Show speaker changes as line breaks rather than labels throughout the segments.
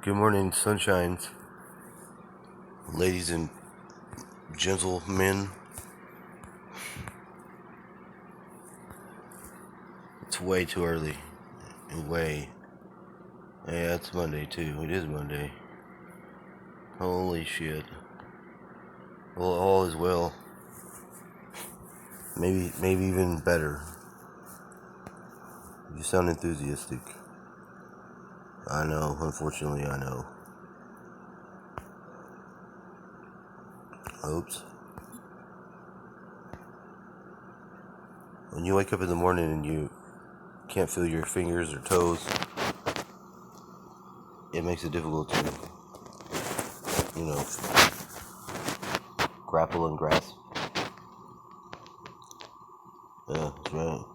Good morning, sunshines, ladies and gentlemen. It's way too early. Way. Yeah, it's Monday too. It is Monday. Holy shit. Well, all is well. Maybe even better. You sound enthusiastic. I know. Unfortunately, I know. Oops. When you wake up in the morning and you can't feel your fingers or toes, it makes it difficult to, grapple and grasp. Yeah, that's right.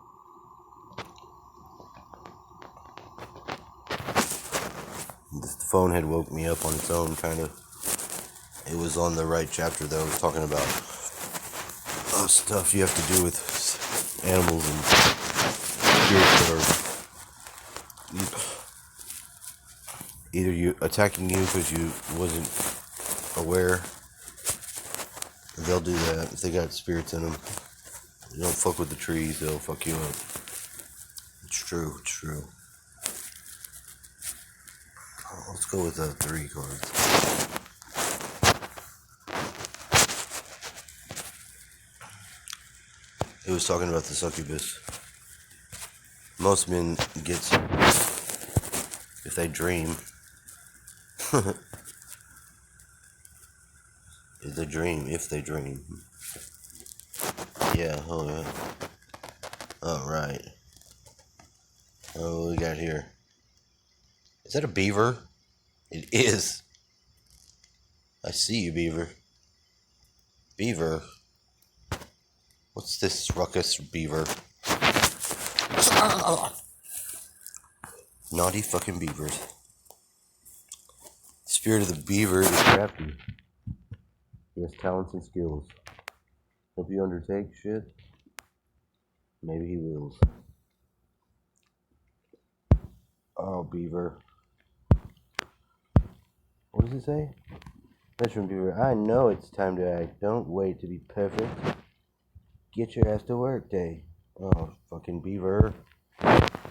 The phone had woke me up on its own, kind of. It was on the right chapter, though. It was talking about stuff you have to do with animals and spirits that are either you attacking you because you wasn't aware. They'll do that if they got spirits in them. You don't fuck with the trees, they'll fuck you up. It's true. Let's go with 3 cards. It was talking about the succubus. Most men get if they dream. If they dream. Yeah, oh yeah. Alright. Oh, what we got here? Is that a beaver? It is. I see you, beaver. Beaver. What's this ruckus, beaver? Naughty fucking beavers. The spirit of the beaver is crafty. He has talents and skills. Hope you undertake shit. Maybe he wills. Oh, beaver. What does it say? Veteran beaver, I know it's time to act. Don't wait to be perfect. Get your ass to work day. Oh, fucking beaver.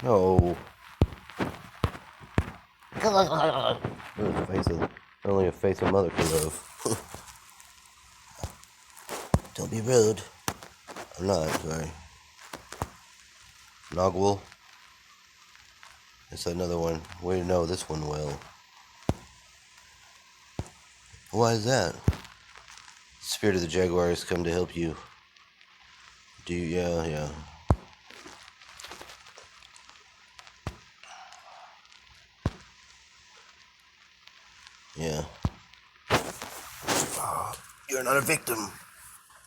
No. Only a face a mother can love. Don't be rude. I'm not, sorry. Nogwell. That's another one. We know this one well. Why is that? Spirit of the Jaguar has come to help you. Yeah. Yeah. You're not a victim.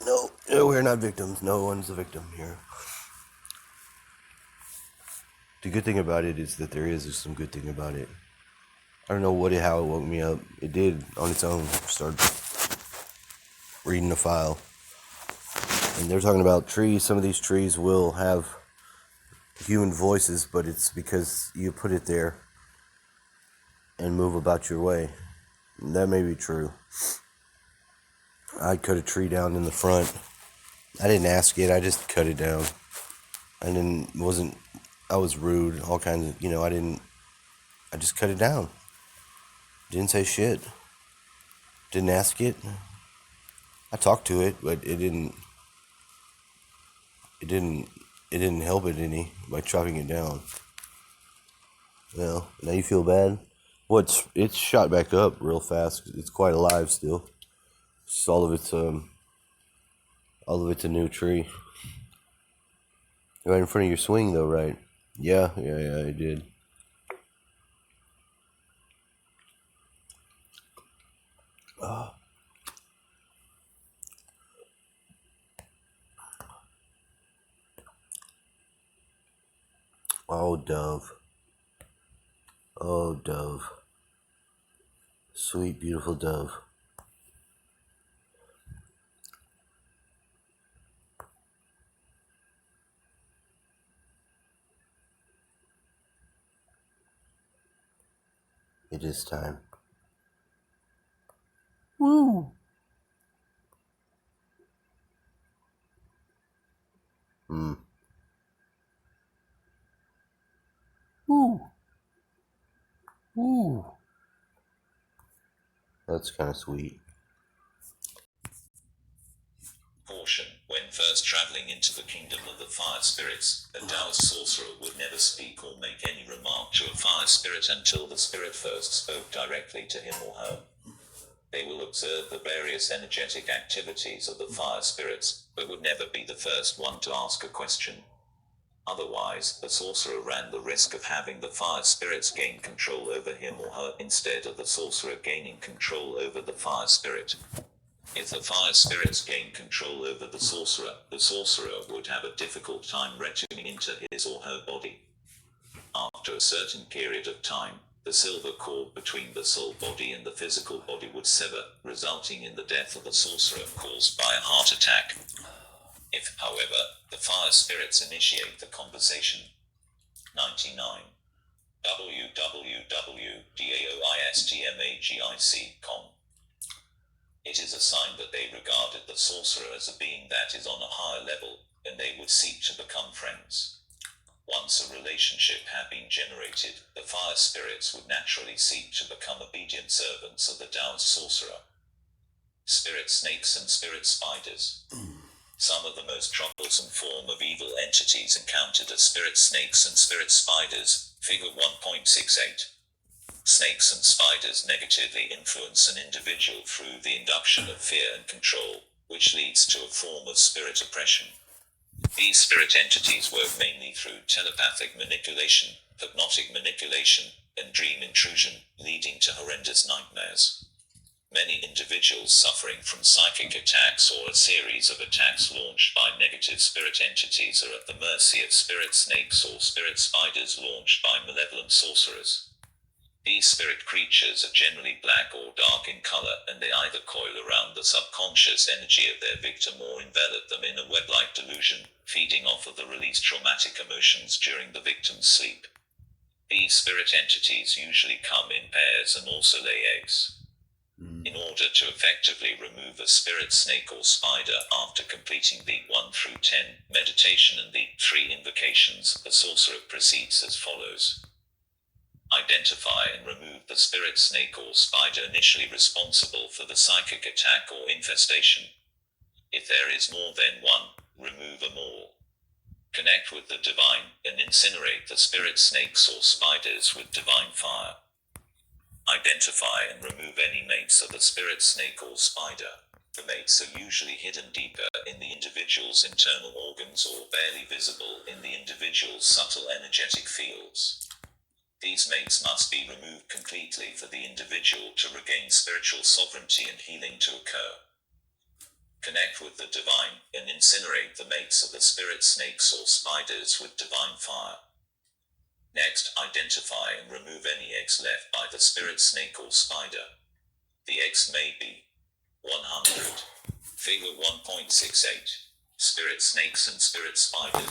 No, we're not victims. No one's a victim here. The good thing about it is that there is some good thing about it. I don't know how it woke me up. It did on its own. Start reading the file. And they're talking about trees. Some of these trees will have human voices, but it's because you put it there and move about your way. That may be true. I cut a tree down in the front. I didn't ask it. I just cut it down. I was rude. All kinds of, I just cut it down. Didn't say shit. Didn't ask it. I talked to it, but it didn't help it any by chopping it down. Well, now you feel bad? Well, it's shot back up real fast. It's quite alive still. It's all of it's a new tree. Right in front of your swing though, right? Yeah, it did. Oh, dove. Oh, dove. Sweet, beautiful dove. It is time. Woo! Hmm. Woo! Woo! That's kind of sweet.
Caution: when first traveling into the kingdom of the fire spirits, a Taoist sorcerer would never speak or make any remark to a fire spirit until the spirit first spoke directly to him or her. They will observe the various energetic activities of the fire spirits, but would never be the first one to ask a question. Otherwise, the sorcerer ran the risk of having the fire spirits gain control over him or her instead of the sorcerer gaining control over the fire spirit. If the fire spirits gain control over the sorcerer would have a difficult time returning into his or her body. After a certain period of time, the silver cord between the soul body and the physical body would sever, resulting in the death of the sorcerer caused by a heart attack. If, however, the fire spirits initiate the conversation. 99. www.daoistmagic.com. It is a sign that they regarded the sorcerer as a being that is on a higher level, and they would seek to become friends. Once a relationship had been generated, the fire spirits would naturally seek to become obedient servants of the Taoist sorcerer. Spirit snakes and spirit spiders. Some of the most troublesome form of evil entities encountered are spirit snakes and spirit spiders, figure 1.68. Snakes and spiders negatively influence an individual through the induction of fear and control, which leads to a form of spirit oppression. These spirit entities work mainly through telepathic manipulation, hypnotic manipulation, and dream intrusion, leading to horrendous nightmares. Many individuals suffering from psychic attacks or a series of attacks launched by negative spirit entities are at the mercy of spirit snakes or spirit spiders launched by malevolent sorcerers. These spirit creatures are generally black or dark in color, and they either coil around the subconscious energy of their victim or envelop them in a web-like delusion, feeding off of the released traumatic emotions during the victim's sleep. These spirit entities usually come in pairs and also lay eggs. In order to effectively remove a spirit snake or spider after completing the 1 through 10 meditation and the 3 invocations, the sorcerer proceeds as follows. Identify and remove the spirit snake or spider initially responsible for the psychic attack or infestation. If there is more than one, remove them all. Connect with the divine and incinerate the spirit snakes or spiders with divine fire. Identify and remove any mates of the spirit snake or spider. The mates are usually hidden deeper in the individual's internal organs or barely visible in the individual's subtle energetic fields. These mates must be removed completely for the individual to regain spiritual sovereignty and healing to occur. Connect with the divine and incinerate the mates of the spirit snakes or spiders with divine fire. Next, identify and remove any eggs left by the spirit snake or spider. The eggs may be 100. Figure 1.68. Spirit snakes and spirit spiders.